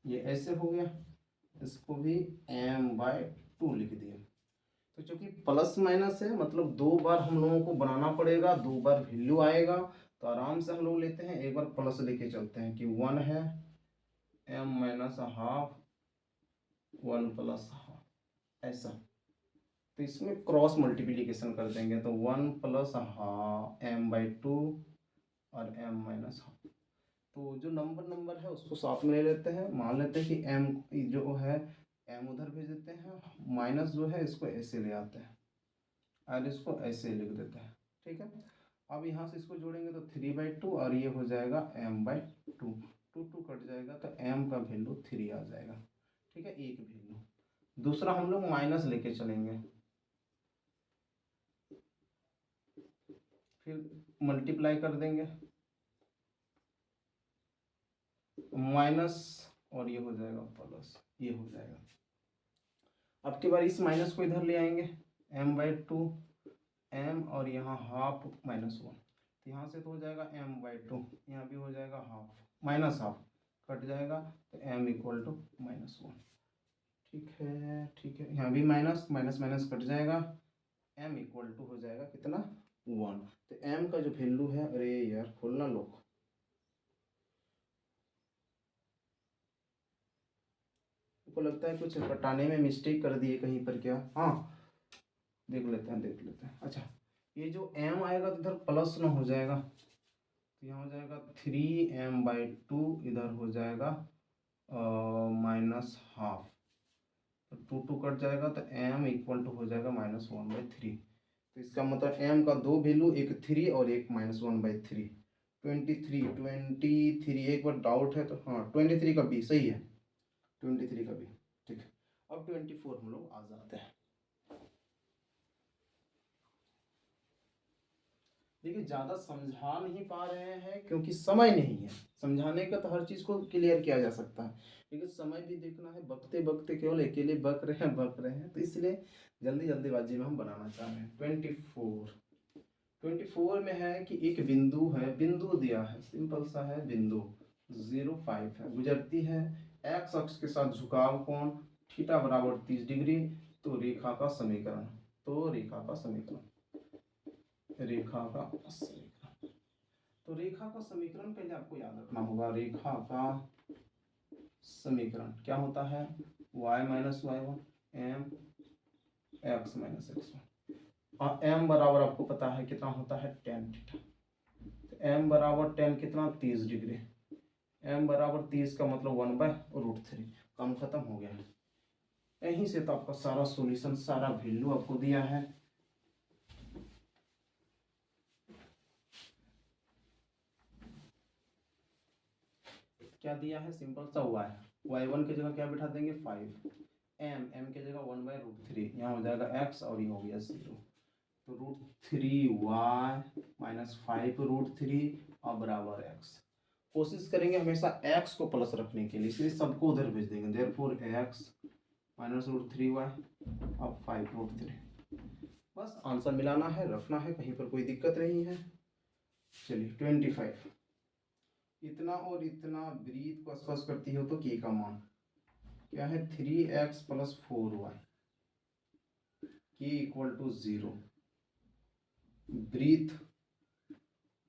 ये ऐसे हो गया, इसको भी m/2 लिख दिया। तो चूंकि प्लस माइनस है मतलब दो बार हम लोगों को बनाना पड़ेगा, दो बार वैल्यू आएगा, तो आराम से हम लोग लेते हैं, एक बार प्लस लेके चलते हैं कि 1 है m minus half 1 plus half, ऐसा। तो इसमें क्रॉस मल्टीप्लिकेशन कर देंगे, तो 1 प्लस हाफ m/2 और m माइनस हाफ। तो जो नंबर है उसको साथ में ले लेते हैं, मान लेते हैं कि m जो है m उधर भेज देते हैं, माइनस जो है इसको ऐसे ले आते हैं और इसको ऐसे लिख देते हैं। ठीक है। अब यहाँ से इसको जोड़ेंगे तो 3/2 और ये हो जाएगा m/2, 2 कट जाएगा तो m का वैल्यू 3 आ जाएगा। ठीक है, एक वैल्यू। दूसरा हम लोग माइनस लेके चलेंगे, फिर मल्टीप्लाई कर देंगे, माइनस और ये हो जाएगा प्लस, ये हो जाएगा। अब की बार इस माइनस को इधर ले आएंगे, m/2 m और यहाँ हाफ -1, तो यहाँ से तो हो जाएगा m/2, यहाँ भी हो जाएगा हाफ, माइनस हाफ कट जाएगा तो m इक्वल टू -1। ठीक है, ठीक है, यहाँ भी माइनस माइनस माइनस कट जाएगा, m इक्वल टू हो जाएगा कितना 1। तो m का जो वैल्यू है, अरे यार खोलना लोग, को लगता है कुछ घटाने में मिस्टेक कर दिए कहीं पर क्या, हाँ देख लेते हैं देख लेते हैं। अच्छा, ये जो m आएगा तो इधर प्लस ना हो जाएगा, तो यहाँ हो जाएगा 3m/2, इधर हो जाएगा माइनस हाफ, तो 2 कट जाएगा तो m इक्वल टू हो जाएगा -1/3। तो इसका मतलब m का दो वैल्यू, एक 3 और एक -1/3, 23 एक बार डाउट है तो हाँ 23 का भी सही है, 23 का भी। ठीक है, अब 24 हम लोग आ जाते हैं। देखिए ज़्यादा समझा नहीं पा रहे हैं क्योंकि समय नहीं है, समझाने का तो हर चीज़ को क्लियर किया जा सकता है, लेकिन समय भी देखना है, बकते बकते केवल अकेले बक रहे हैं, तो इसलिए जल्दीबाजी में हम बनाना चाह रहे हैं। 24 में है कि एक बिंदु है, बिंदु दिया है, सिंपल सा है बिंदु, 0,5 है, गुजरती है x अक्ष के साथ झुकाव कोण थीटा बराबर 30 डिग्री, तो रेखा का समीकरण, तो रेखा का समीकरण पहले आपको याद रखना होगा। रेखा का समीकरण क्या होता है, y minus y1 m x minus x1, और m बराबर आपको पता है कितना होता है tan थीटा, तो m बराबर tan कितना 30 डिग्री, m बराबर 30 का मतलब 1/√3, काम खत्म हो गया है। यहीं से तो आपका सारा सॉल्यूशन, सारा वैल्यू आपको दिया है। क्या दिया है, सिंपल सा y1 की जगह क्या बिठा देंगे 5, m की जगह 1/√3, यहाँ हो जाएगा x और ये हो गया 0, तो √3y माइनस 5√3 और बराबर x। कोशिश करेंगे हमेशा x को प्लस रखने के लिए, इसलिए सबको उधर भेज देंगे, देयरफॉर x माइनस √3y अब 5√3। बस आंसर मिलाना है, रखना है, कहीं पर कोई दिक्कत नहीं है। चलिए 25, इतना और इतना वृत्त को स्पर्श करती हो तो k का मान क्या है 3x + 4y, k equal to 0। ब्रीथ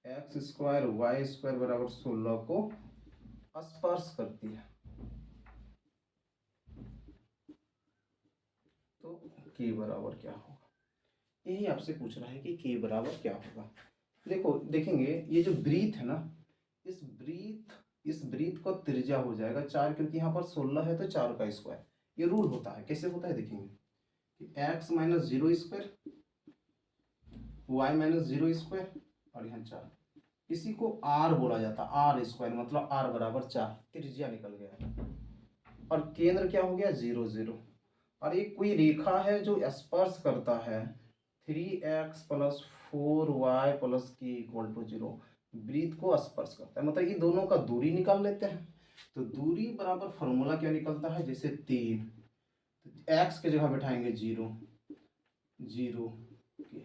एक्स स्क्वायर वाई स्क्वायर बराबर 16 को स्पर्श करती है, तो के बराबर क्या होगा, यही आपसे पूछ रहा है कि के बराबर क्या होगा। देखो देखेंगे ये जो ब्रीथ है ना, इस ब्रीथ का त्रिज्या हो जाएगा 4, क्योंकि यहाँ पर 16 है तो 4 का स्क्वायर। ये रूल होता है, कैसे होता है देखेंगे कि X minus 0 square Y minus 0 square और यहाँ 4, इसी को आर बोला जाता है, आर स्क्वायर मतलब आर बराबर 4, त्रिज्या निकल गया और केंद्र क्या हो गया 0 0। और एक कोई रेखा है जो स्पर्श करता है 3x प्लस 4y प्लस के इक्वल टू 0, ब्रीथ को स्पर्श करता है, मतलब ये दोनों का दूरी निकाल लेते हैं। तो दूरी बराबर फॉर्मूला क्या निकलता है, जैसे 3, एक्स की जगह बैठाएंगे 0 0 के,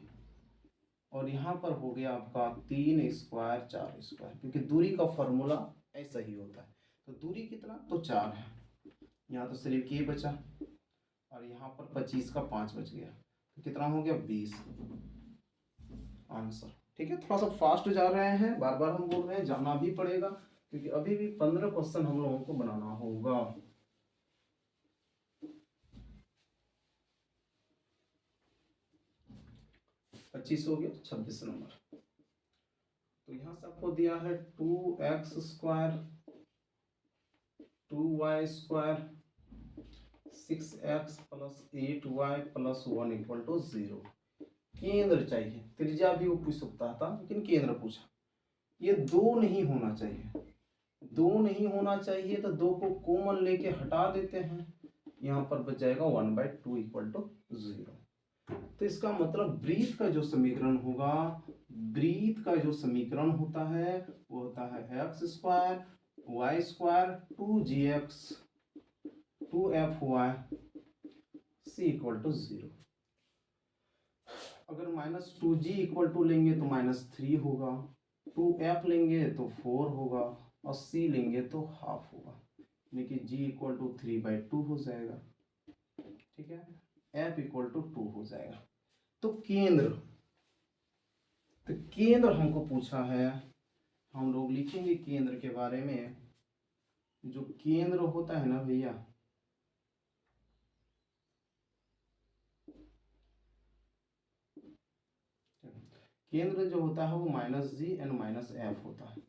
और यहाँ पर हो गया आपका 3 स्क्वायर 4 स्क्वायर, क्योंकि दूरी का फॉर्मूला ऐसा ही होता है। तो दूरी कितना, तो 4 है, यहाँ तो सिर्फ के बचा और यहाँ पर 25 का 5 बच गया, तो कितना हो गया 20 आंसर। ठीक है, थोड़ा सा फास्ट जा रहे हैं, बार बार हम बोल रहे हैं, जाना भी पड़ेगा क्योंकि अभी भी 15 क्वेश्चन हम लोगों को बनाना होगा। पच्चीस हो गया, 26 नंबर। तो यहाँ से आपको दिया है 2x square 2y square 6x plus 8y plus 1 equal to 0। केंद्र चाहिए, त्रिज्या भी वो पूछ सकता था लेकिन केंद्र पूछा। ये 2 नहीं होना चाहिए, 2 नहीं होना चाहिए, तो 2 को कॉमन लेके हटा देते हैं, यहाँ पर बच जाएगा 1/2 इक्वल टू 0। तो इसका मतलब ब्रीथ का जो समीकरण होगा, ब्रीथ का जो समीकरण होता है वो होता है x square Y square 2gx 2fy c equal to 0। अगर -2g इक्वल टू लेंगे तो -3 होगा, 2f लेंगे तो 4 होगा और c लेंगे तो हाफ होगा, यानी कि g इक्वल टू 3/2 हो जाएगा। ठीक है, f इक्वल टू 2 हो जाएगा। तो केंद्र हमको पूछा है, हम लोग लिखेंगे केंद्र के बारे में। जो केंद्र होता है ना भैया, केंद्र जो होता है वो -g एंड -f होता है।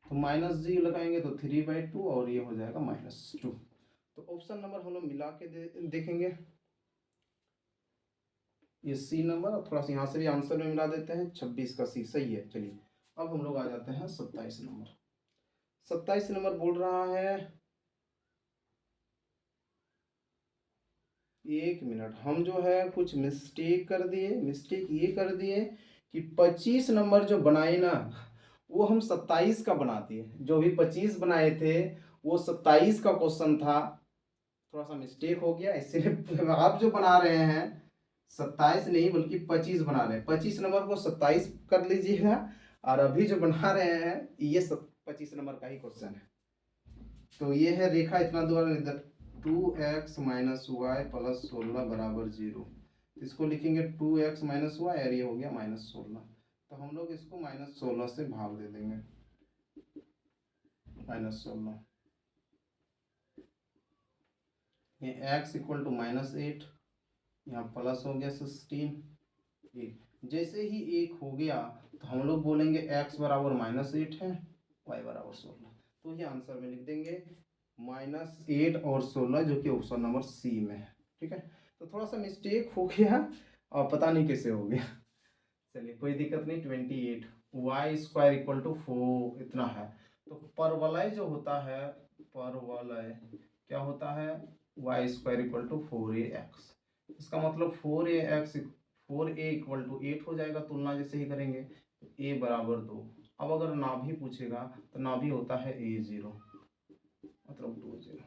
तो -g लगाएंगे तो 3/2 और ये हो जाएगा -2। तो ऑप्शन नंबर हम लोग मिला के देखेंगे, ये सी नंबर, और थोड़ा सा यहाँ से भी आंसर में मिला देते हैं, 26 का सी सही है। चलिए अब हम लोग आ जाते हैं 27 नंबर। 27 नंबर बोल रहा है, एक मिनट, हम जो है कुछ मिस्टेक कर दिए। मिस्टेक ये कर दिए कि 25 नंबर जो बनाए ना वो हम 27 का बना दिए, जो भी 25 बनाए थे वो 27 का क्वेश्चन था, थोड़ा सा मिस्टेक हो गया, इसलिए आप जो बना रहे हैं 27 नहीं बल्कि 25 बना रहे हैं। 25 नंबर को 27 कर लीजिएगा, और अभी जो बना रहे हैं ये 25 नंबर का ही क्वेश्चन है। तो ये है रेखा इतना दूर, इधर 2x माइनस वाई प्लस 16 बराबर 0। इसको लिखेंगे 2x माइनस वाई और ये हो गया -16। तो हम लोग इसको -16 से भाग दे देंगे, -16, ये x इक्वल टू -8, यहाँ प्लस हो गया 16। जैसे ही 1 हो गया तो हम लोग बोलेंगे x बराबर -8 है, y बराबर 16। तो ये आंसर में लिख देंगे -8 और 16, जो कि ऑप्शन नंबर सी में है। ठीक है, तो थोड़ा सा मिस्टेक हो गया और पता नहीं कैसे हो गया, चलिए कोई दिक्कत नहीं। 28 वाई स्क्वायर इक्वल टू 4 इतना है। तो परवलय जो होता है, परवलय क्या होता है, Y square equal to 4ax। इसका मतलब 4a इक्वल टू 8 हो जाएगा, तुलना जैसे ही करेंगे तो a बराबर 2। अब अगर नाभि पूछेगा तो नाभि होता है a0 मतलब 20,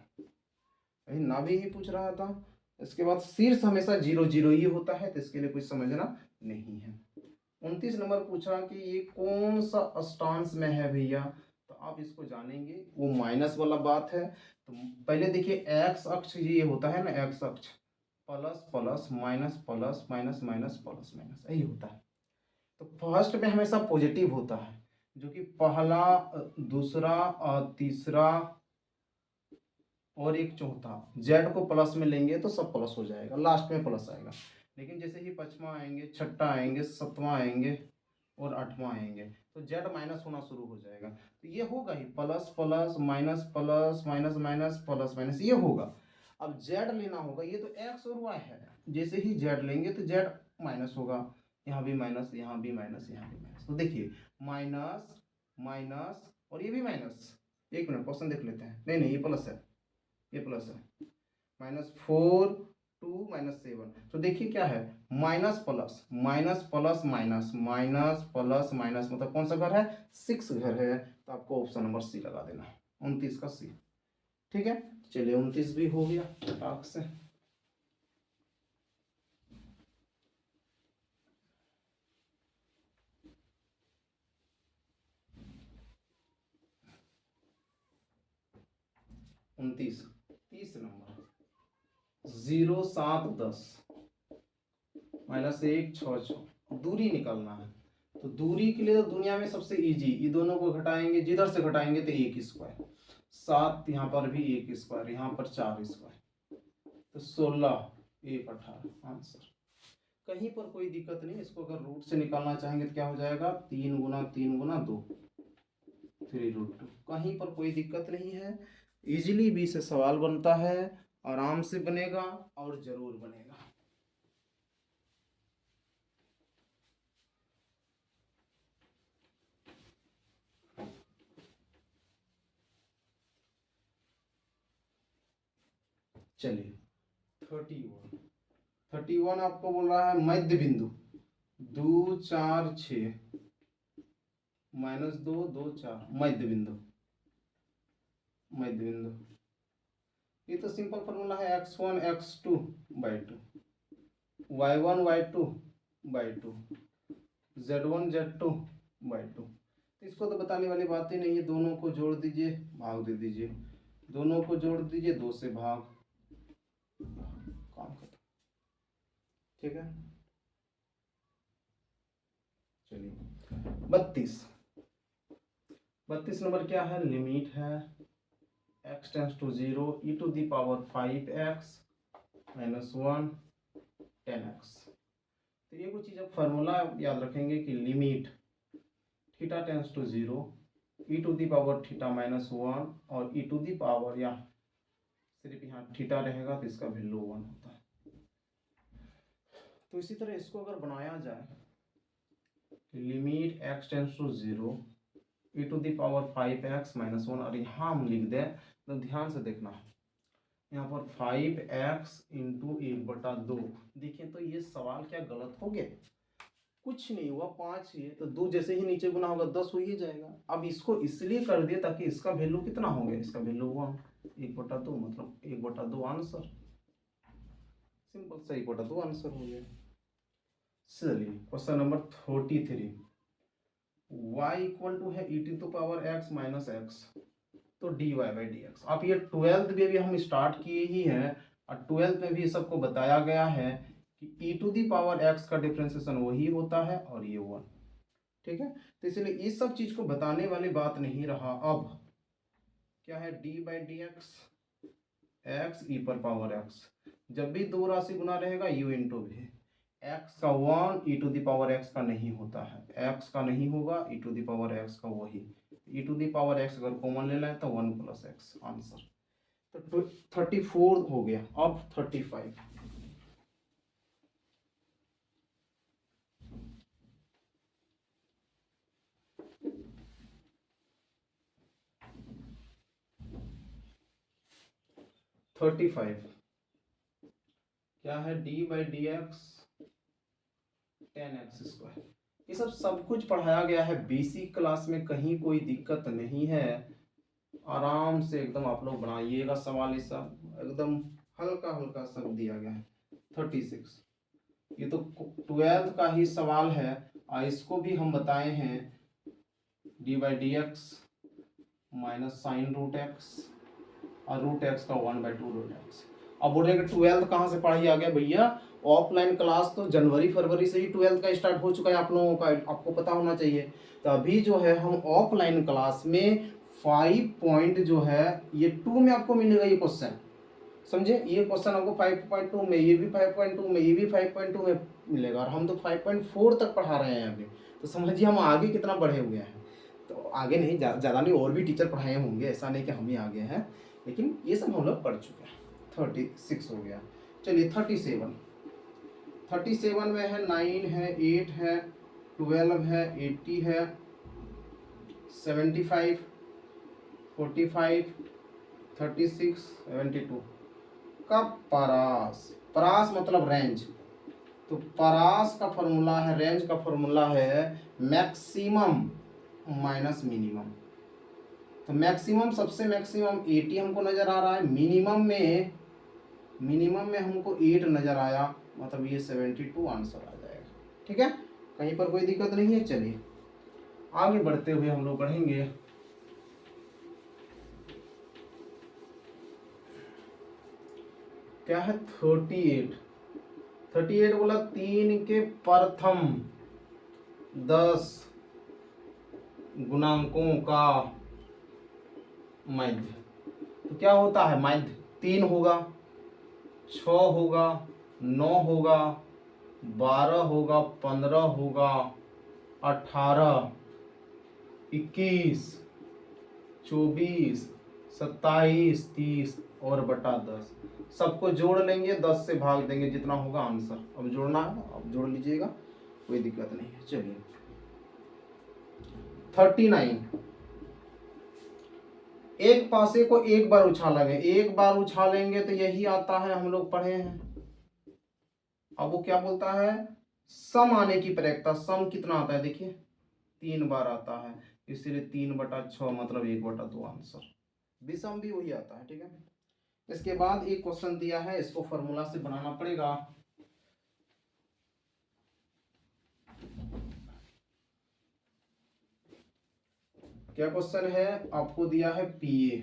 कहीं नाभि ही पूछ रहा था। इसके बाद शीर्ष हमेशा 0 0 ही होता है, तो इसके लिए कुछ समझना नहीं है। 29 नंबर पूछा कि ये कौन सा अष्टांश में है भैया, तो आप इसको जानेंगे, वो माइनस वाला बात है। तो पहले देखिए एक्स अक्ष ये होता है ना, एक्स अक्ष plus plus minus plus minus minus plus minus यही होता है। तो फर्स्ट में हमेशा पॉजिटिव होता है, जो कि पहला, दूसरा और तीसरा और एक चौथा, जेड को प्लस में लेंगे तो सब प्लस हो जाएगा, लास्ट में प्लस आएगा। लेकिन जैसे ही पाँचवां आएंगे, छठा आएंगे, सातवां आएंगे और आठवां आएंगे तो जेड माइनस होना शुरू हो जाएगा। तो ये होगा ही plus plus minus plus minus minus plus minus, ये होगा। अब जेड लेना होगा, ये तो एक्स और वाई है, जैसे ही जेड लेंगे तो जेड माइनस होगा, यहाँ भी माइनस, यहाँ भी माइनस, यहाँ भी माइनस। तो देखिए माइनस माइनस और ये भी माइनस। एक मिनट क्वेश्चन देख लेते हैं। नहीं नहीं, ये प्लस है, ये प्लस है। -4 2 -7, तो देखिए क्या है, minus plus minus plus minus minus plus minus, मतलब कौन सा घर है, 6 घर है। तो आपको ऑप्शन नंबर सी लगा देना, 29 का सी। ठीक है, चलिए 29 भी हो गया टाक से। उनतीस, 30 नंबर, 0 7 10 -1 6 6, दूरी निकालना है। तो दूरी के लिए तो दुनिया में सबसे इजी, ये दोनों को घटाएंगे, जिधर से घटाएंगे तो 1 स्क्वायर, 7 यहाँ पर भी 1 स्क्वायर, यहाँ पर 4 स्क्वायर, तो 16 1 18 आंसर। कहीं पर कोई दिक्कत नहीं, इसको अगर रूट से निकालना चाहेंगे तो क्या हो जाएगा, 3 गुना 3 गुना 2, 3√2। कहीं पर कोई दिक्कत नहीं है, इजीली भी से सवाल बनता है, आराम से बनेगा और जरूर बनेगा। चलिए 31 आपको बोल रहा है मध्य बिंदु 2 4 6 -2 2 4, मध्य बिंदु, मध्य बिंदु। ये तो सिंपल फॉर्मूला है, x1 x2 by 2, y1 y2 by 2, z1 z2 by 2। इसको तो बताने वाली बात ही नहीं है, दोनों को जोड़ दीजिए, भाग दे दीजिए, दोनों को जोड़ दीजिए, 2 से भाग, काम खत्म। ठीक है, चलिए 32 नंबर क्या है, लिमिट है x tends to 0 e to the power 5x -1 10x। तो ये कुछ चीज़ अब फार्मूला याद रखेंगे कि limit theta tends to 0 e to the power theta -1 और e टू दी पावर, या सिर्फ यहाँ थीटा रहेगा तो इसका वैल्यू 1 होता है। तो इसी तरह इसको अगर बनाया जाए, limit x tends to 0 e to the power 5x -1, और यहाँ हम लिख दें तो ध्यान से देखना, यहाँ पर 5x इंटू 1/2। देखिए तो ये सवाल क्या गलत हो गया, कुछ नहीं हुआ, 5 ही है तो 2 जैसे ही नीचे गुना होगा 10 हो ही जाएगा। अब इसको इसलिए कर दिया ताकि इसका वैल्यू कितना हो गया, इसका वैल्यू 1, 1/2, मतलब 1/2 आंसर, सिंपल सा 1/2 आंसर हो गया। चलिए question number 33, y equal to है e to the power x minus x, तो dy/dx। अब ये 12th में भी हम स्टार्ट किए ही हैं, और 12th में भी सबको बताया गया है कि e to the power x का डिफरेंशिएशन वही होता है और ये 1। ठीक है, तो इसलिए इस सब चीज को बताने वाली बात नहीं रहा। अब क्या है, d/dx x e पर पावर x, जब भी दो राशि गुना रहेगा u इंटू भी, x का 1 e to the power x का नहीं होता है, x का नहीं होगा, e to the power x का वही, e to the power x अगर कॉमन ले लें तो 1 + x आंसर। तो 34 हो गया। अब 35, क्या है, d/dx 10x²। ये सब कुछ पढ़ाया गया है बेसिक क्लास में, कहीं कोई दिक्कत नहीं है, आराम से एकदम आप लोग बनाइएगा सवाल, ये सब एकदम हल्का हल्का सब दिया गया है। 36, ये तो 12th का ही सवाल है, इसको भी हम बताए हैं, d/dx minus sine root x और रूट एक्स का 1/2 रूट एक्स। अब बोलेंगे 12th कहाँ से पढ़ाई आ गया भैया, ऑफलाइन क्लास तो जनवरी फरवरी से ही 12th का स्टार्ट हो चुका है आप लोगों का, आपको पता होना चाहिए। तो अभी जो है हम ऑफलाइन क्लास में 5 पॉइंट जो है ये 2 में आपको मिलेगा ये क्वेश्चन, समझे। ये क्वेश्चन आपको 5.2 में, ये भी 5.2 में, ये भी 5.2 में मिलेगा, और हम तो 5.4 तक पढ़ा रहे हैं अभी। तो समझिए हम आगे कितना बढ़े हुए हैं। तो आगे नहीं, ज़्यादा नहीं, और भी टीचर पढ़ाए होंगे, ऐसा नहीं कि हम ही आगे हैं, लेकिन ये सब हम लोग पढ़ चुके हैं। 36 हो गया। चलिए 37 में है 9 है 8 है 12 है 80 है 75 45 36 72 का परास मतलब रेंज। तो परास का फॉर्मूला है, रेंज का फॉर्मूला है मैक्सिमम माइनस मिनिमम। तो मैक्सिमम, सबसे मैक्सिमम 80 हमको नजर आ रहा है, मिनिमम में हमको 8 नजर आया, मतलब ये 72 आंसर आ जाएगा। ठीक है, कहीं पर कोई दिक्कत नहीं है। चलिए आगे बढ़ते हुए हम लोग बढ़ेंगे। क्या है 38 बोला 3 के प्रथम 10 गुणांकों का मध्य। तो क्या होता है मध्य? 3 होगा, 6 होगा, 9 होगा, 12 होगा, 15 होगा, 18, 21, 24, 27, 30 और बटा 10। सबको जोड़ लेंगे, 10 से भाग देंगे, जितना होगा आंसर। अब जोड़ना है, अब जोड़ लीजिएगा, कोई दिक्कत नहीं है। चलिए 39, एक पासे को एक बार उछालेंगे, एक बार उछालेंगे तो यही आता है, हम लोग पढ़े हैं। अब वो क्या बोलता है, सम आने की प्रयत्ता। सम कितना आता है देखिए, 3 बार आता है, इसलिए 3/6 मतलब 1/2 आंसर। विषम भी वही आता है। ठीक है, इसके बाद एक क्वेश्चन दिया है, इसको फॉर्मूला से बनाना पड़ेगा। क्या क्वेश्चन है, आपको दिया है PA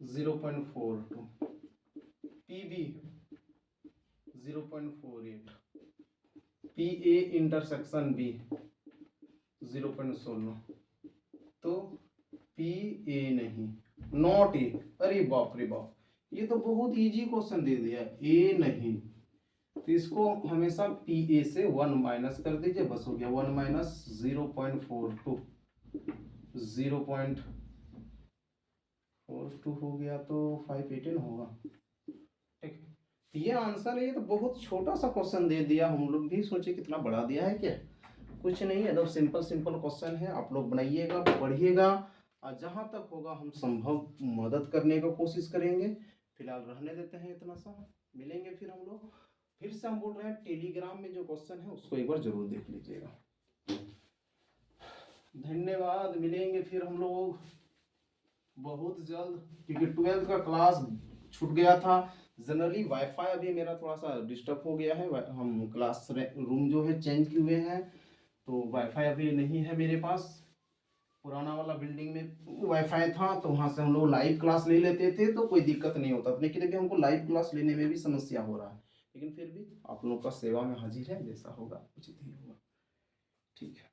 0.42, PB 0.48, PA intersection B 0.16। तो PA नहीं, नॉट A। अरे बाप रे बाप, ये तो बहुत इजी क्वेश्चन दे दिया, A नहीं। तो इसको हमेशा PA से 1 माइनस कर दीजिए, बस हो गया। 1 माइनस 0.42, 0.42 हो गया, तो 518 होगा। ठीक, ये आंसर है। ये तो बहुत छोटा सा क्वेश्चन दे दिया, हम लोग भी सोचे कितना बड़ा दिया है। क्या, कुछ नहीं है, एकदम सिंपल क्वेश्चन है। आप लोग बनाइएगा, पढ़िएगा, और जहाँ तक होगा हम संभव मदद करने का कोशिश करेंगे। फिलहाल रहने देते हैं इतना सा, मिलेंगे फिर हम लोग। फिर से हम बोल रहे हैं, टेलीग्राम में जो क्वेश्चन है उसको एक बार जरूर देख लीजिएगा। धन्यवाद, मिलेंगे फिर हम लोग बहुत जल्द, क्योंकि 12th का क्लास छूट गया था। जनरली वाईफाई अभी मेरा थोड़ा सा डिस्टर्ब हो गया है, हम क्लास रूम जो है चेंज किए हुए हैं, तो वाईफाई अभी नहीं है मेरे पास। पुराना वाला बिल्डिंग में वाईफाई था, तो वहाँ से हम लोग लाइव क्लास ले लेते थे, तो कोई दिक्कत नहीं होता, लेकिन अभी हमको लाइव क्लास लेने में भी समस्या हो रहा है। लेकिन फिर भी आप लोग का सेवा में हाजिर है, जैसा होगा उचित ही होगा। ठीक है।